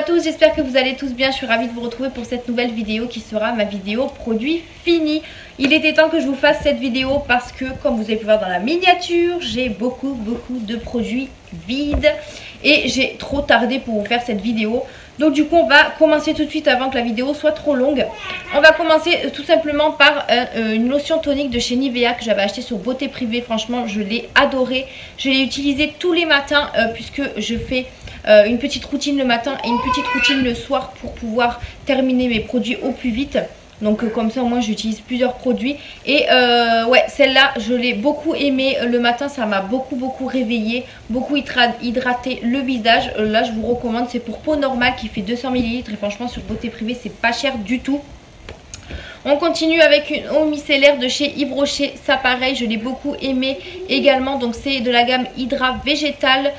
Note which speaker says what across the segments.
Speaker 1: à tous, j'espère que vous allez tous bien. Je suis ravie de vous retrouver pour cette nouvelle vidéo qui sera ma vidéo produit fini. Il était temps que je vous fasse cette vidéo parce que, comme vous avez pu voir dans la miniature, j'ai beaucoup de produits vides et j'ai trop tardé pour vous faire cette vidéo. Donc du coup on va commencer tout de suite avant que la vidéo soit trop longue. On va commencer tout simplement par une lotion tonique de chez Nivea que j'avais acheté sur Beauté Privée. Franchement je l'ai adorée. Je l'ai utilisée tous les matins puisque je fais une petite routine le matin et une petite routine le soir pour pouvoir terminer mes produits au plus vite. Donc comme ça au moins j'utilise plusieurs produits. Et ouais, celle-là je l'ai beaucoup aimée. Le matin ça m'a beaucoup réveillée, beaucoup hydraté le visage. Là je vous recommande, c'est pour peau normale qui fait 200 ml. Et franchement sur Beauté Privée c'est pas cher du tout. On continue avec une eau micellaire de chez Yves Rocher. Ça pareil je l'ai beaucoup aimé également. Donc c'est de la gamme Hydra Végétal.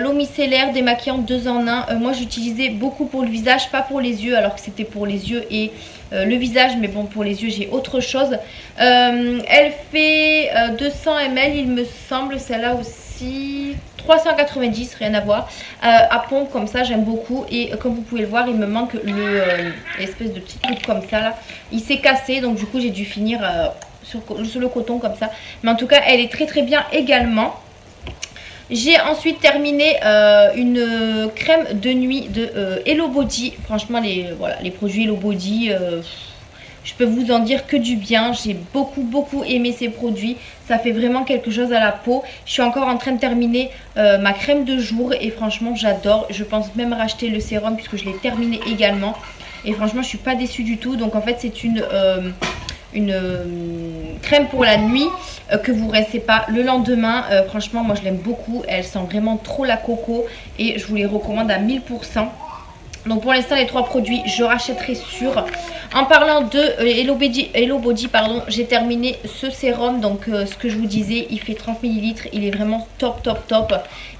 Speaker 1: L'eau micellaire démaquillante 2 en 1. Moi j'utilisais beaucoup pour le visage, pas pour les yeux, alors que c'était pour les yeux et le visage, mais bon pour les yeux j'ai autre chose. Elle fait 200 ml il me semble, celle-là aussi 390, rien à voir, à pompe comme ça j'aime beaucoup. Et comme vous pouvez le voir il me manque l'espèce de petite coupe comme ça là, il s'est cassé donc du coup j'ai dû finir sur le coton comme ça. Mais en tout cas elle est très bien également. J'ai ensuite terminé une crème de nuit de Hello Body. Franchement les produits Hello Body, je peux vous en dire que du bien. J'ai beaucoup aimé ces produits. Ça fait vraiment quelque chose à la peau. Je suis encore en train de terminer ma crème de jour et franchement j'adore. Je pense même racheter le sérum puisque je l'ai terminé également. Et franchement je suis pas déçue du tout. Donc en fait c'est une crème pour la nuit que vous ne rincez pas le lendemain. Franchement moi je l'aime beaucoup, elle sent vraiment trop la coco et je vous les recommande à 1000%. Donc pour l'instant les 3 produits je rachèterai sûr. En parlant de Hello Body pardon, j'ai terminé ce sérum. Donc ce que je vous disais, il fait 30 ml, il est vraiment top.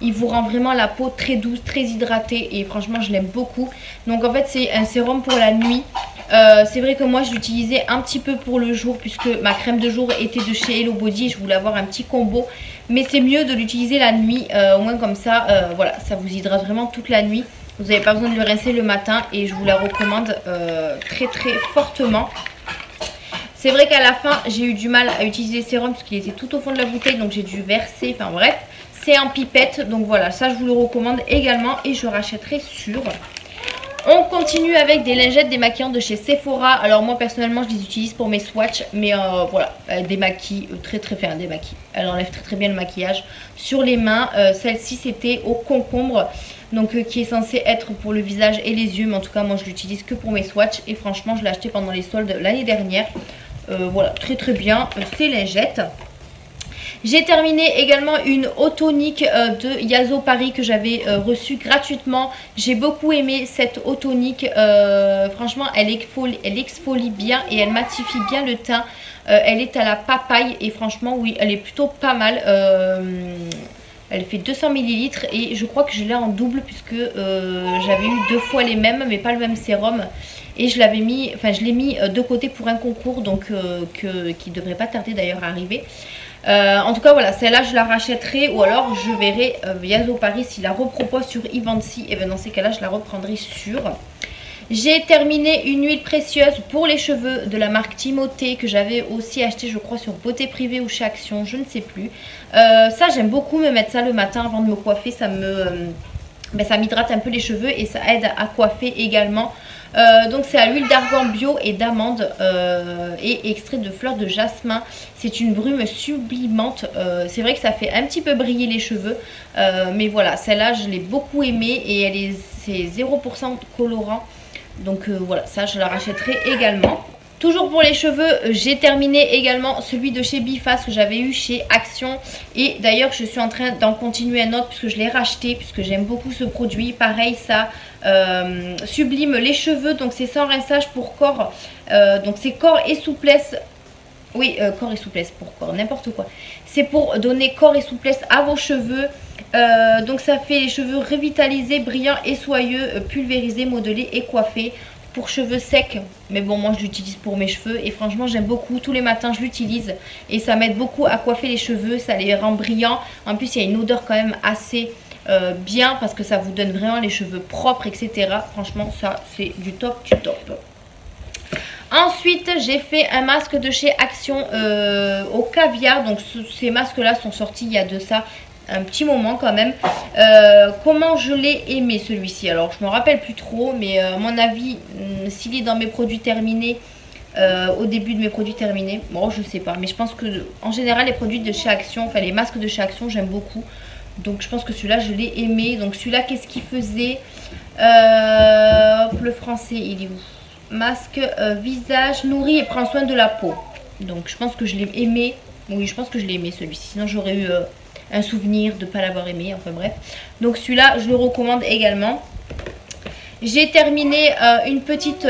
Speaker 1: Il vous rend vraiment la peau très douce, très hydratée et franchement je l'aime beaucoup. Donc en fait c'est un sérum pour la nuit. C'est vrai que moi je l'utilisais un petit peu pour le jour puisque ma crème de jour était de chez Hello Body. Je voulais avoir un petit combo, mais c'est mieux de l'utiliser la nuit, au moins comme ça voilà, ça vous hydrate vraiment toute la nuit. Vous n'avez pas besoin de le rincer le matin et je vous la recommande très fortement. C'est vrai qu'à la fin j'ai eu du mal à utiliser le sérum parce qu'il était tout au fond de la bouteille, donc j'ai dû verser, enfin bref, c'est en pipette. Donc voilà, ça je vous le recommande également et je rachèterai sûr. On continue avec des lingettes démaquillantes de chez Sephora. Alors moi personnellement je les utilise pour mes swatchs, mais voilà, elles démaquillent très bien, elles démaquillent. Elles enlèvent très bien le maquillage sur les mains. Celle-ci c'était au concombre, donc qui est censée être pour le visage et les yeux, mais en tout cas moi je l'utilise que pour mes swatchs et franchement je l'ai acheté pendant les soldes l'année dernière. Voilà, très bien ces lingettes. J'ai terminé également une eau tonique de Yazo Paris que j'avais reçue gratuitement. J'ai beaucoup aimé cette eau tonique. Franchement, elle exfolie bien et elle matifie bien le teint. Elle est à la papaye et franchement, oui, elle est plutôt pas mal. Elle fait 200 ml et je crois que je l'ai en double puisque j'avais eu 2 fois les mêmes, mais pas le même sérum. Et je l'avais mis, enfin je l'ai mis de côté pour un concours, donc qui devrait pas tarder d'ailleurs à arriver. En tout cas voilà, celle-là je la rachèterai ou alors je verrai Yazo Paris s'il la repropose sur Ivancy. Et bien dans ces cas-là je la reprendrai sûr. J'ai terminé une huile précieuse pour les cheveux de la marque Timothée que j'avais aussi acheté je crois sur Beauté Privée ou chez Action, je ne sais plus. Ça j'aime beaucoup me mettre ça le matin avant de me coiffer, ça m'hydrate un peu les cheveux et ça aide à coiffer également. Donc c'est à l'huile d'argan bio et d'amande et extrait de fleurs de jasmin. C'est une brume sublimante. C'est vrai que ça fait un petit peu briller les cheveux, mais voilà, celle-là je l'ai beaucoup aimée et c'est 0% colorant. Donc voilà, ça je la rachèterai également. Toujours pour les cheveux, j'ai terminé également celui de chez Bifast que j'avais eu chez Action. Et d'ailleurs je suis en train d'en continuer un autre puisque je l'ai racheté, puisque j'aime beaucoup ce produit. Pareil, ça sublime les cheveux, donc c'est sans rinçage pour corps. Donc c'est corps et souplesse. Oui, corps et souplesse pour corps, n'importe quoi. C'est pour donner corps et souplesse à vos cheveux. Donc ça fait les cheveux revitalisés, brillants et soyeux, pulvérisés, modelés et coiffés. Pour cheveux secs, mais bon moi je l'utilise pour mes cheveux et franchement j'aime beaucoup, tous les matins je l'utilise et ça m'aide beaucoup à coiffer les cheveux, ça les rend brillants. En plus il y a une odeur quand même assez bien parce que ça vous donne vraiment les cheveux propres, etc. Franchement, ça c'est du top du top. Ensuite, j'ai fait un masque de chez Action au caviar. Donc ces masques là sont sortis il y a de ça un petit moment quand même. Comment je l'ai aimé celui-ci? Alors je me rappelle plus trop, mais à mon avis, s'il est dans mes produits terminés, au début de mes produits terminés, bon je sais pas, mais je pense que en général les produits de chez Action, enfin les masques de chez Action, j'aime beaucoup. Donc je pense que celui-là je l'ai aimé. Donc celui-là, qu'est-ce qu'il faisait? Hop, le français il est où? Masque visage nourri et prend soin de la peau. Donc je pense que je l'ai aimé. Oui, je pense que je l'ai aimé celui-ci, sinon j'aurais eu un souvenir de ne pas l'avoir aimé, enfin bref. Donc celui-là je le recommande également. J'ai terminé une petite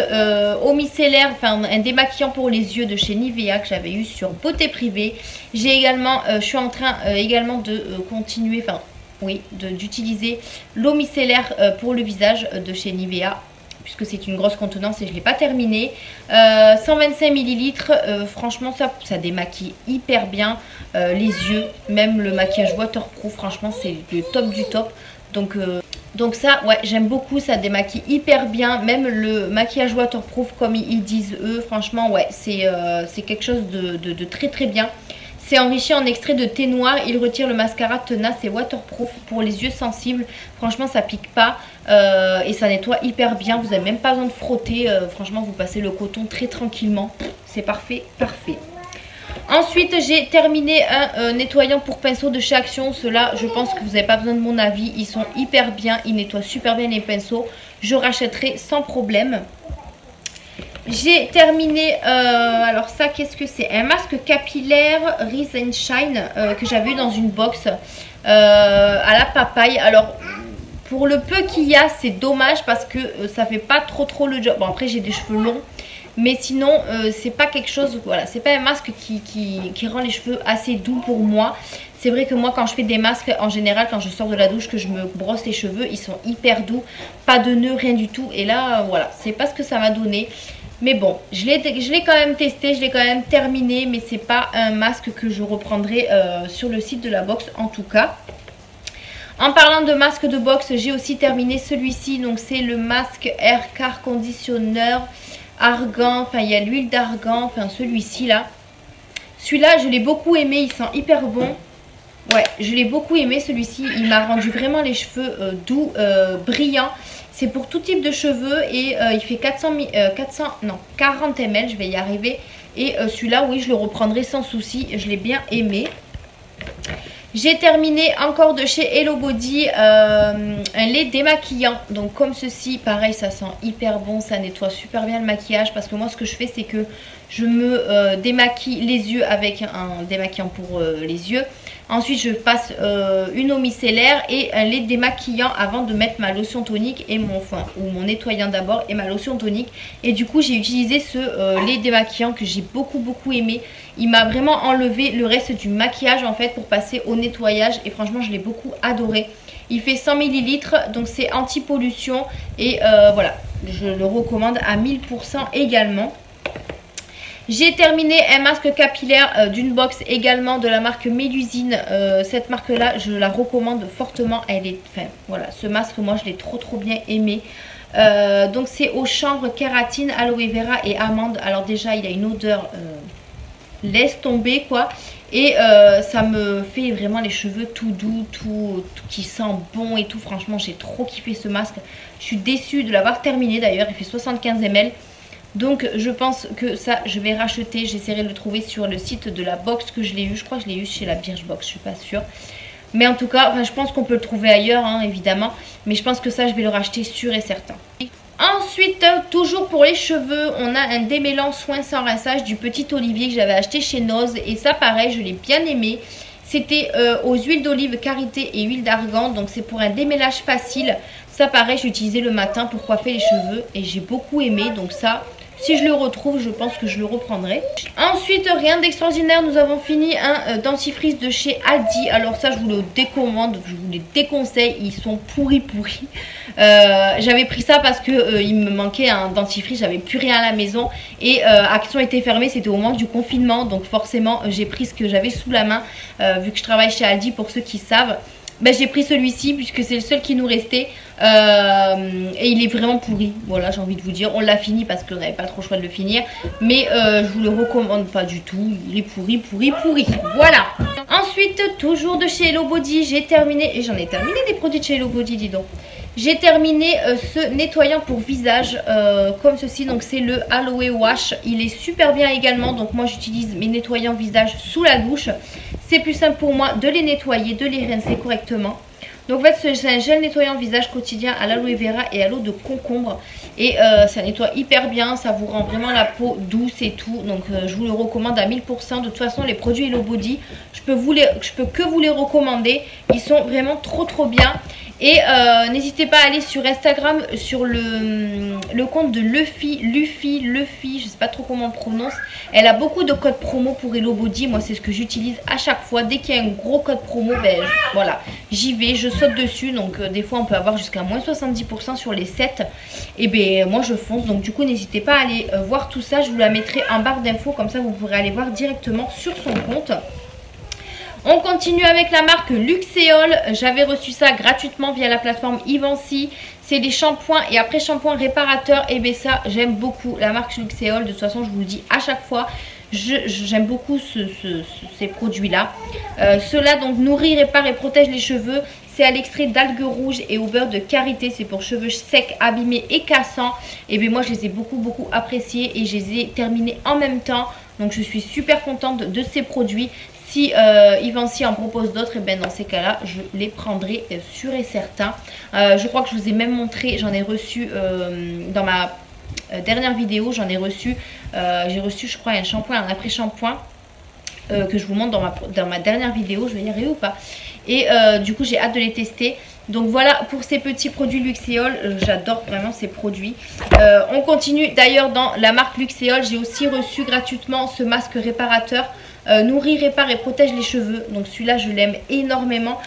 Speaker 1: eau micellaire, enfin un démaquillant pour les yeux de chez Nivea que j'avais eu sur Beauté Privée. J'ai également, je suis en train également de continuer, enfin oui, d'utiliser l'eau micellaire pour le visage de chez Nivea, puisque c'est une grosse contenance et je ne l'ai pas terminé. 125 ml, franchement ça démaquille hyper bien les yeux, même le maquillage waterproof, franchement c'est le top du top. Donc ça, ouais, j'aime beaucoup, ça démaquille hyper bien, même le maquillage waterproof comme ils disent eux, franchement ouais, c'est quelque chose de très très bien. C'est enrichi en extrait de thé noir, il retire le mascara tenace et waterproof pour les yeux sensibles. Franchement ça pique pas et ça nettoie hyper bien, vous n'avez même pas besoin de frotter, franchement vous passez le coton très tranquillement, c'est parfait, parfait. Ensuite j'ai terminé un nettoyant pour pinceau de chez Action. Ceux-là je pense que vous n'avez pas besoin de mon avis, ils sont hyper bien, ils nettoient super bien les pinceaux. Je rachèterai sans problème. J'ai terminé, alors ça qu'est-ce que c'est? Un masque capillaire Rise and Shine que j'avais eu dans une box à la papaye. Alors pour le peu qu'il y a c'est dommage parce que ça fait pas trop le job. Bon après j'ai des cheveux longs. Mais sinon c'est pas quelque chose, voilà, c'est pas un masque qui rend les cheveux assez doux pour moi. C'est vrai que moi quand je fais des masques, en général quand je sors de la douche, que je me brosse les cheveux, ils sont hyper doux, pas de nœuds, rien du tout. Et là voilà, c'est pas ce que ça m'a donné. Mais bon, je l'ai quand même testé, je l'ai quand même terminé, mais c'est pas un masque que je reprendrai sur le site de la box en tout cas. En parlant de masque de box, j'ai aussi terminé celui-ci, donc c'est le masque Air Care Conditioner argan, enfin il y a l'huile d'argan, enfin celui-ci là. Celui-là je l'ai beaucoup aimé, il sent hyper bon. Ouais, je l'ai beaucoup aimé celui-ci, il m'a rendu vraiment les cheveux doux, brillants. C'est pour tout type de cheveux et il fait 40 ml, je vais y arriver. Et celui-là, oui, je le reprendrai sans souci, je l'ai bien aimé. J'ai terminé encore de chez Hello Body un lait démaquillant. Donc comme ceci, pareil, ça sent hyper bon, ça nettoie super bien le maquillage. Parce que moi, ce que je fais, c'est que je me démaquille les yeux avec un démaquillant pour les yeux. Ensuite, je passe une eau micellaire et un lait démaquillant avant de mettre ma lotion tonique et mon nettoyant d'abord et ma lotion tonique. Et du coup, j'ai utilisé ce lait démaquillant que j'ai beaucoup aimé. Il m'a vraiment enlevé le reste du maquillage en fait pour passer au nettoyage et franchement, je l'ai beaucoup adoré. Il fait 100 ml, donc c'est anti-pollution et voilà, je le recommande à 1000% également. J'ai terminé un masque capillaire d'une box également de la marque Mélusine. Cette marque là je la recommande fortement. Elle est, enfin voilà, ce masque moi je l'ai trop bien aimé. Donc c'est au chanvre, kératine, aloe vera et amande. Alors déjà il a une odeur laisse tomber quoi. Et ça me fait vraiment les cheveux tout doux, tout qui sent bon et tout. Franchement j'ai trop kiffé ce masque. Je suis déçue de l'avoir terminé d'ailleurs, il fait 75 ml. Donc je pense que ça je vais racheter, j'essaierai de le trouver sur le site de la box que je l'ai eu. Je crois que je l'ai eu chez la Birchbox, je suis pas sûre. Mais en tout cas, enfin, je pense qu'on peut le trouver ailleurs hein, évidemment. Mais je pense que ça je vais le racheter sûr et certain. Ensuite, toujours pour les cheveux, on a un démêlant soin sans rinçage du Petit Olivier que j'avais acheté chez Noz. Et ça pareil, je l'ai bien aimé. C'était aux huiles d'olive, karité et huile d'argan. Donc c'est pour un démêlage facile. Ça pareil, j'ai utilisé le matin pour coiffer les cheveux. Et j'ai beaucoup aimé, donc ça... Si je le retrouve, je pense que je le reprendrai. Ensuite, rien d'extraordinaire, nous avons fini un dentifrice de chez Aldi. Alors ça, je vous le décommande, je vous les déconseille, ils sont pourris. J'avais pris ça parce que il me manquait un dentifrice, j'avais plus rien à la maison. Et Action était fermée, c'était au moment du confinement. Donc forcément, j'ai pris ce que j'avais sous la main, vu que je travaille chez Aldi pour ceux qui savent. Ben, j'ai pris celui-ci puisque c'est le seul qui nous restait et il est vraiment pourri. Voilà, j'ai envie de vous dire, on l'a fini parce qu'on n'avait pas trop le choix de le finir, mais je vous le recommande pas du tout. Il est pourri. Voilà. Ensuite, toujours de chez Hello Body, j'ai terminé, et j'en ai terminé des produits de chez Hello Body, dis donc. J'ai terminé ce nettoyant pour visage comme ceci, donc c'est le Aloe Wash. Il est super bien également, donc moi j'utilise mes nettoyants visage sous la douche. C'est plus simple pour moi de les nettoyer, de les rincer correctement. Donc en fait c'est un gel nettoyant visage quotidien à l'aloe vera et à l'eau de concombre. Et ça nettoie hyper bien, ça vous rend vraiment la peau douce et tout. Donc je vous le recommande à 1000%. De toute façon les produits Hello Body, je peux que vous les recommander. Ils sont vraiment trop bien. Et n'hésitez pas à aller sur Instagram sur le compte de Luffy, je sais pas trop comment on le prononce. Elle a beaucoup de codes promo pour Hello Body. Moi c'est ce que j'utilise à chaque fois. Dès qu'il y a un gros code promo, ben voilà, j'y vais, je saute dessus. Donc des fois on peut avoir jusqu'à moins 70% sur les sets. Et ben moi je fonce. Donc du coup n'hésitez pas à aller voir tout ça. Je vous la mettrai en barre d'infos, comme ça vous pourrez aller voir directement sur son compte. On continue avec la marque Luxéol. J'avais reçu ça gratuitement via la plateforme Ivancy. C'est des shampoings et après shampoing réparateur. Et bien ça, j'aime beaucoup la marque Luxéol. De toute façon, je vous le dis à chaque fois. J'aime beaucoup ces produits-là. Ceux-là, donc, nourrit, répare et protège les cheveux. C'est à l'extrait d'algues rouges et au beurre de karité. C'est pour cheveux secs, abîmés et cassants. Et bien moi, je les ai beaucoup appréciés et je les ai terminés en même temps. Donc, je suis super contente de ces produits. Si Ivancy en propose d'autres, et ben dans ces cas-là, je les prendrai sûr et certain. Je crois que je vous ai même montré, j'en ai reçu dans ma dernière vidéo, j'ai reçu je crois un shampoing, un après-shampoing que je vous montre dans ma dernière vidéo. Je vais y arriver ou pas? Et du coup j'ai hâte de les tester. Donc voilà pour ces petits produits Luxéol, j'adore vraiment ces produits. On continue d'ailleurs dans la marque Luxéol, j'ai aussi reçu gratuitement ce masque réparateur. Nourrit, répare et protège les cheveux. Donc celui-là je l'aime énormément.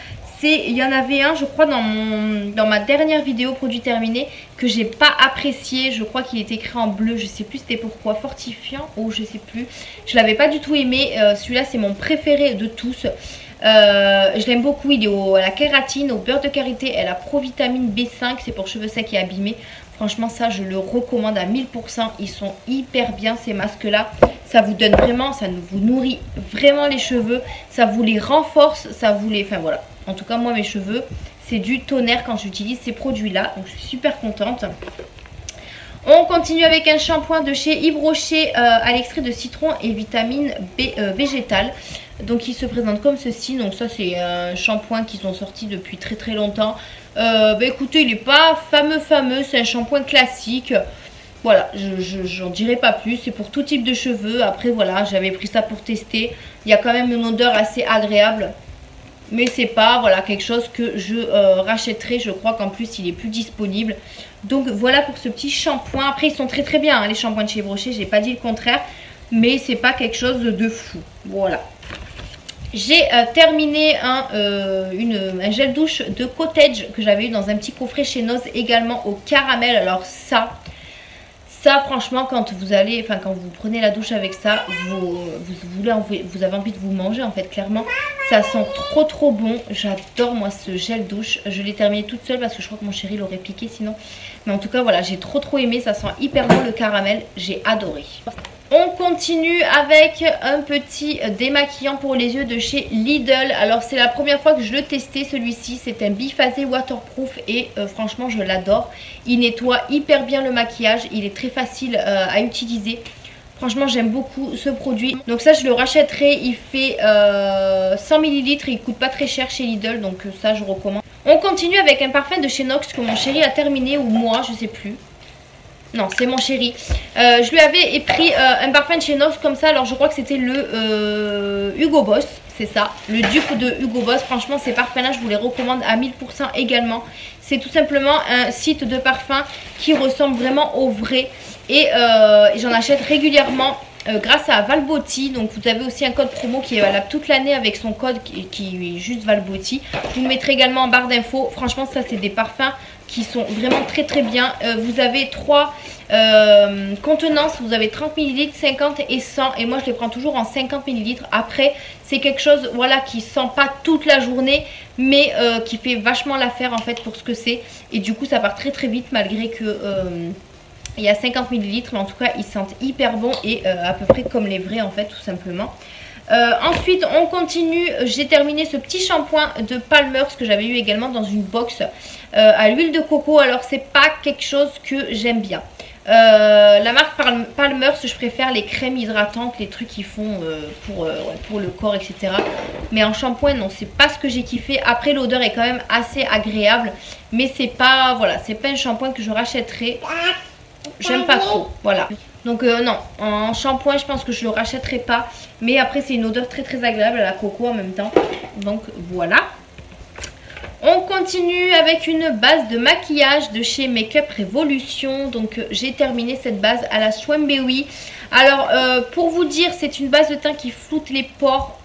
Speaker 1: Il y en avait un je crois dans ma dernière vidéo produit terminé que j'ai pas apprécié. Je crois qu'il était écrit en bleu, je sais plus c'était pourquoi, fortifiant ou je sais plus. Je l'avais pas du tout aimé. Celui-là c'est mon préféré de tous. Je l'aime beaucoup, il est à la kératine, au beurre de karité, à la provitamine B5, c'est pour cheveux secs et abîmés. Franchement ça je le recommande à 1000%, ils sont hyper bien ces masques là. Ça vous donne vraiment, ça vous nourrit vraiment les cheveux, ça vous les renforce, ça vous les... Enfin voilà, en tout cas moi mes cheveux c'est du tonnerre quand j'utilise ces produits là, donc je suis super contente. On continue avec un shampoing de chez Yves Rocher à l'extrait de citron et vitamine B végétale. Donc il se présente comme ceci. Donc ça c'est un shampoing qu'ils ont sorti depuis très longtemps. Écoutez, il n'est pas fameux, c'est un shampoing classique. Voilà, j'en dirai pas plus, c'est pour tout type de cheveux. Après voilà, j'avais pris ça pour tester. Il y a quand même une odeur assez agréable. Mais c'est pas voilà, quelque chose que je rachèterai. Je crois qu'en plus il est plus disponible. Donc voilà pour ce petit shampoing. Après ils sont très bien hein, les shampoings de chez Yves Rocher, j'ai pas dit le contraire. Mais c'est pas quelque chose de fou. Voilà. J'ai terminé un gel douche de Cottage que j'avais eu dans un petit coffret chez Noz également au caramel. Alors ça franchement quand vous allez, enfin quand vous prenez la douche avec ça, vous avez envie de vous manger en fait clairement. Ça sent trop bon, j'adore moi ce gel douche. Je l'ai terminé toute seule parce que je crois que mon chéri l'aurait piqué sinon. Mais en tout cas voilà, j'ai trop aimé, ça sent hyper bon le caramel, j'ai adoré. On continue avec un petit démaquillant pour les yeux de chez Lidl. Alors c'est la première fois que je le testais celui-ci. C'est un biphasé waterproof et franchement je l'adore. Il nettoie hyper bien le maquillage. Il est très facile à utiliser. Franchement j'aime beaucoup ce produit. Donc ça je le rachèterai. Il fait 100 ml. Il coûte pas très cher chez Lidl. Donc ça je recommande. On continue avec un parfum de chez Nox que mon chéri a terminé ou moi je sais plus. Non, c'est mon chéri. Je lui avais pris un parfum de chez Nox comme ça. Alors je crois que c'était le Hugo Boss. C'est ça, le dupe de Hugo Boss. Franchement ces parfums là je vous les recommande à 1000% également. C'est tout simplement un site de parfum qui ressemble vraiment au vrai. Et j'en achète régulièrement grâce à Valbotti. Donc vous avez aussi un code promo qui est valable toute l'année avec son code qui est juste Valbotti. Je vous mettrai également en barre d'infos. Franchement ça c'est des parfums qui sont vraiment très très bien. Vous avez 3 contenances, vous avez 30 ml, 50 et 100 et moi je les prends toujours en 50 ml. Après c'est quelque chose voilà qui sent pas toute la journée mais qui fait vachement l'affaire en fait pour ce que c'est et du coup ça part très très vite malgré que il y a 50 ml mais en tout cas ils sentent hyper bon et à peu près comme les vrais en fait tout simplement. Ensuite on continue, j'ai terminé ce petit shampoing de Palmer's que j'avais eu également dans une box à l'huile de coco. Alors c'est pas quelque chose que j'aime bien. La marque Palmer's, je préfère les crèmes hydratantes, les trucs qu'ils font pour le corps etc. Mais en shampoing non, c'est pas ce que j'ai kiffé. Après l'odeur est quand même assez agréable mais c'est pas, voilà, c'est pas un shampoing que je rachèterai. J'aime pas trop, voilà. Donc non, en shampoing je pense que je le rachèterai pas. Mais après c'est une odeur très très agréable à la coco en même temps. Donc voilà. On continue avec une base de maquillage de chez Makeup Revolution. Donc j'ai terminé cette base à la Swamberry. Alors pour vous dire, c'est une base de teint qui floute les pores.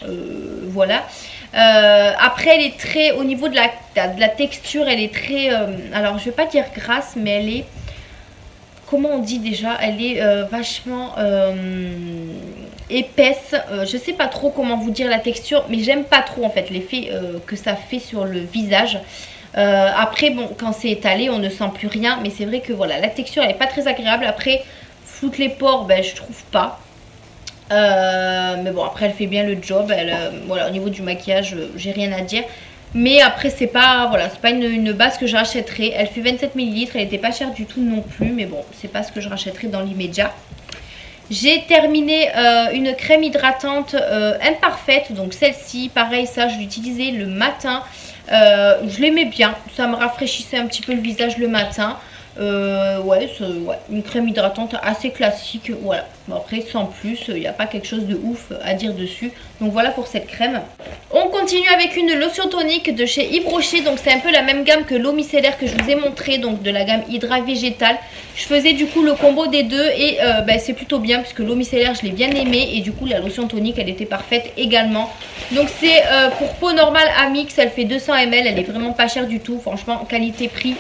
Speaker 1: Voilà. Après elle est très, au niveau de la texture, elle est très, alors je vais pas dire grasse mais elle est, comment on dit déjà, elle est vachement épaisse. Je sais pas trop comment vous dire la texture mais j'aime pas trop en fait l'effet que ça fait sur le visage. Après bon, quand c'est étalé on ne sent plus rien mais c'est vrai que voilà, la texture elle est pas très agréable. Après floute les pores, ben je trouve pas. Mais bon après elle fait bien le job, voilà, au niveau du maquillage j'ai rien à dire. Mais après c'est pas, voilà, c'est pas une base que je rachèterai. Elle fait 27 ml, elle était pas chère du tout non plus. Mais bon, c'est pas ce que je rachèterai dans l'immédiat. J'ai terminé une crème hydratante imparfaite. Donc celle-ci, pareil, ça je l'utilisais le matin. Je l'aimais bien, ça me rafraîchissait un petit peu le visage le matin. Ouais, une crème hydratante assez classique, voilà. Bon, après sans plus, il n'y a pas quelque chose de ouf à dire dessus. Donc voilà pour cette crème. On continue avec une lotion tonique de chez Yves Rocher. Donc c'est un peu la même gamme que l'eau micellaire que je vous ai montré, donc de la gamme Hydra Végétal. Je faisais du coup le combo des deux et c'est plutôt bien puisque l'eau micellaire je l'ai bien aimée et du coup la lotion tonique elle était parfaite également. Donc c'est pour peau normale Amix, elle fait 200 ml, elle est vraiment pas chère du tout, franchement qualité prix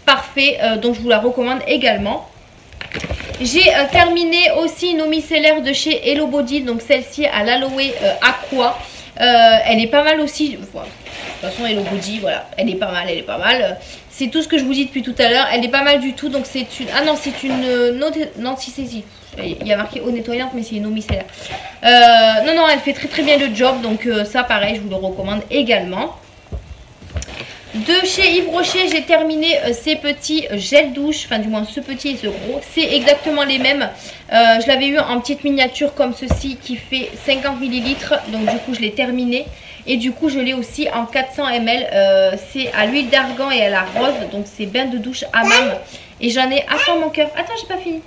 Speaker 1: parfait, donc je vous la recommande également. J'ai terminé aussi une eau micellaire de chez Hello Body, donc celle-ci à l'aloe aqua. Elle est pas mal aussi, voilà. De toute façon Hello Body, voilà, elle est pas mal, elle est pas mal. C'est tout ce que je vous dis depuis tout à l'heure, elle est pas mal du tout. Donc c'est une, ah non c'est une, non si c'est si, il y a marqué eau nettoyante mais c'est une eau micellaire. Non elle fait très très bien le job, donc ça pareil je vous le recommande également. De chez Yves Rocher, j'ai terminé ces petits gels douche, enfin du moins ce petit et ce gros. C'est exactement les mêmes. Je l'avais eu en petite miniature comme ceci qui fait 50 ml. Donc du coup je l'ai terminé. Et du coup je l'ai aussi en 400 ml. C'est à l'huile d'argan et à la rose. Donc c'est bain de douche hammam. Et j'en ai, attends mon cœur, attends j'ai pas fini.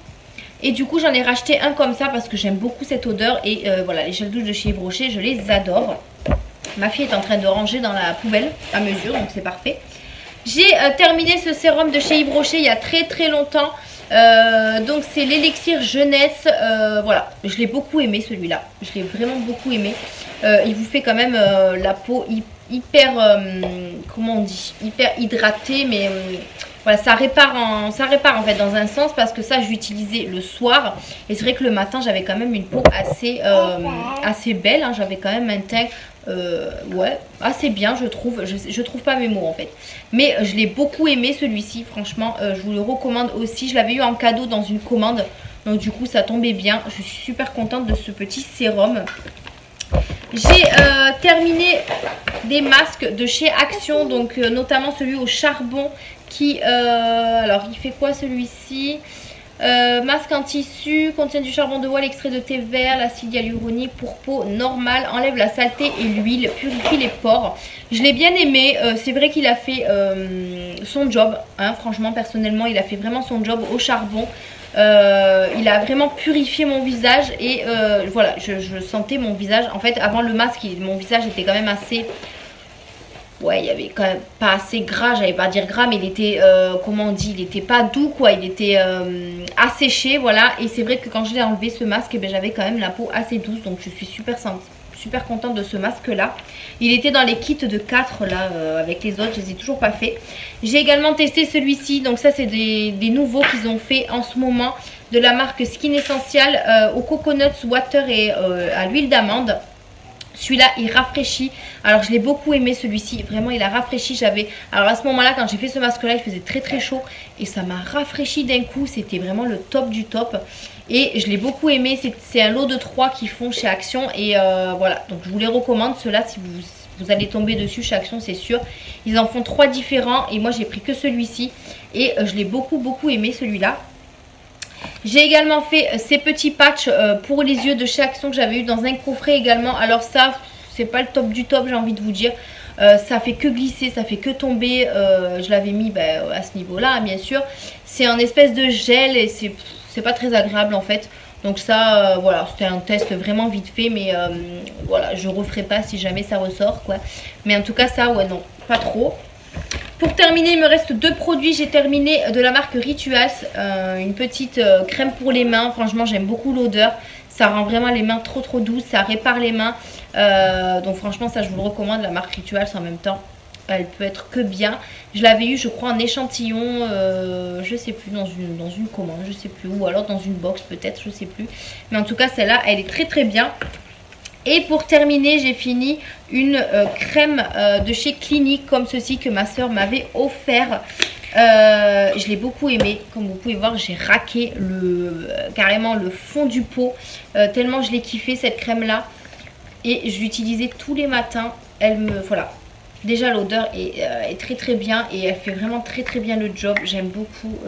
Speaker 1: Et du coup j'en ai racheté un comme ça parce que j'aime beaucoup cette odeur. Et voilà, les gels douche de chez Yves Rocher, je les adore. Ma fille est en train de ranger dans la poubelle à mesure, donc c'est parfait. J'ai terminé ce sérum de chez Yves Rocher il y a très très longtemps. Donc c'est l'élixir jeunesse. Voilà, je l'ai beaucoup aimé celui-là. Je l'ai vraiment beaucoup aimé. Il vous fait quand même la peau hyper, comment on dit, hyper hydratée. Mais voilà, ça répare en fait dans un sens parce que ça je l'utilisais le soir. Et c'est vrai que le matin j'avais quand même une peau assez belle. Hein. J'avais quand même un teint... ouais, assez bien je trouve. Je trouve pas mes mots en fait. Mais je l'ai beaucoup aimé celui-ci. Franchement, je vous le recommande aussi. Je l'avais eu en cadeau dans une commande. Donc du coup ça tombait bien. Je suis super contente de ce petit sérum. J'ai terminé des masques de chez Action. Donc notamment celui au charbon qui... alors il fait quoi celui-ci? Masque en tissu, contient du charbon de bois, l'extrait de thé vert, l'acide hyaluronique pour peau normale, enlève la saleté et l'huile, purifie les pores. Je l'ai bien aimé, c'est vrai qu'il a fait son job, hein, franchement personnellement il a fait vraiment son job au charbon. Il a vraiment purifié mon visage et voilà, je sentais mon visage, en fait avant le masque mon visage était quand même assez... ouais, il y avait quand même pas assez gras, j'allais pas dire gras, mais il était, comment on dit, il était pas doux quoi, il était asséché, voilà. Et c'est vrai que quand je l'ai enlevé ce masque, eh ben, j'avais quand même la peau assez douce, donc je suis super contente de ce masque là. Il était dans les kits de 4 là, avec les autres, je les ai toujours pas fait. J'ai également testé celui-ci, donc ça c'est des nouveaux qu'ils ont fait en ce moment, de la marque Skin Essential, au coconut water et à l'huile d'amande. Celui-là il rafraîchit, alors je l'ai beaucoup aimé celui-ci, vraiment il a rafraîchi. Alors à ce moment là quand j'ai fait ce masque là il faisait très chaud et ça m'a rafraîchi d'un coup, c'était vraiment le top du top. Et je l'ai beaucoup aimé, c'est un lot de 3 qu'ils font chez Action et voilà, donc je vous les recommande ceux-là si vous allez tomber dessus chez Action c'est sûr. Ils en font 3 différents et moi j'ai pris que celui-ci et je l'ai beaucoup aimé celui-là. J'ai également fait ces petits patchs pour les yeux de chez Action que j'avais eu dans un coffret également. Alors ça, c'est pas le top du top, j'ai envie de vous dire. Ça fait que glisser, ça fait que tomber. Je l'avais mis à ce niveau-là, bien sûr. C'est un espèce de gel et c'est pas très agréable en fait. Donc ça, voilà, c'était un test vraiment vite fait. Mais voilà, je referai pas si jamais ça ressort, quoi. Mais en tout cas, ça, ouais, non, pas trop. Pour terminer, il me reste 2 produits. J'ai terminé de la marque Rituals, une petite crème pour les mains. Franchement, j'aime beaucoup l'odeur. Ça rend vraiment les mains trop douces. Ça répare les mains. Donc franchement, ça, je vous le recommande. La marque Rituals en même temps, elle peut être que bien. Je l'avais eu, je crois, en échantillon. Je sais plus, dans une commande, je sais plus. Ou alors dans une box peut-être, je sais plus. Mais en tout cas, celle-là, elle est très bien. Et pour terminer, j'ai fini une crème de chez Clinique comme ceci que ma soeur m'avait offert. Je l'ai beaucoup aimé. Comme vous pouvez voir, j'ai raqué carrément le fond du pot. Tellement je l'ai kiffé cette crème là. Et je l'utilisais tous les matins. Voilà. Déjà l'odeur est très bien. Et elle fait vraiment très bien le job. J'aime beaucoup.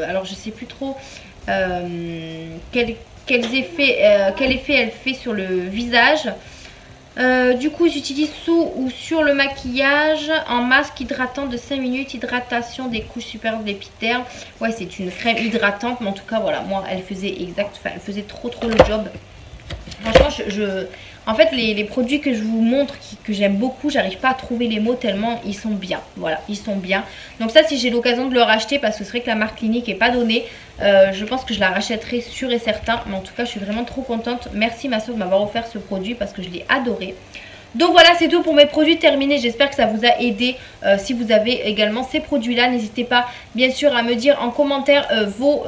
Speaker 1: Alors je sais plus trop quel effet elle fait sur le visage. Du coup j'utilise sous ou sur le maquillage en masque hydratant de 5 minutes, hydratation des couches supérieures de l'épiderme. Ouais, c'est une crème hydratante, mais en tout cas voilà, moi elle faisait elle faisait trop le job. Franchement en fait les produits que je vous montre que j'aime beaucoup, j'arrive pas à trouver les mots tellement ils sont bien. Voilà, ils sont bien. Donc ça, si j'ai l'occasion de le racheter, parce que c'est vrai que la marque Clinique est pas donnée, je pense que je la rachèterai sûr et certain. Mais en tout cas je suis vraiment trop contente. Merci ma soeur de m'avoir offert ce produit parce que je l'ai adoré. Donc voilà, c'est tout pour mes produits terminés. J'espère que ça vous a aidé. Si vous avez également ces produits là, n'hésitez pas bien sûr à me dire en commentaire vos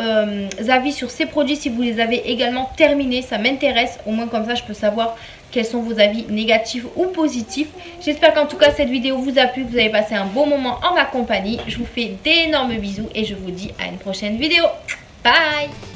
Speaker 1: avis sur ces produits. Si vous les avez également terminés, ça m'intéresse. Au moins comme ça je peux savoir quels sont vos avis négatifs ou positifs. J'espère qu'en tout cas cette vidéo vous a plu, que vous avez passé un bon moment en ma compagnie. Je vous fais d'énormes bisous et je vous dis à une prochaine vidéo. Bye!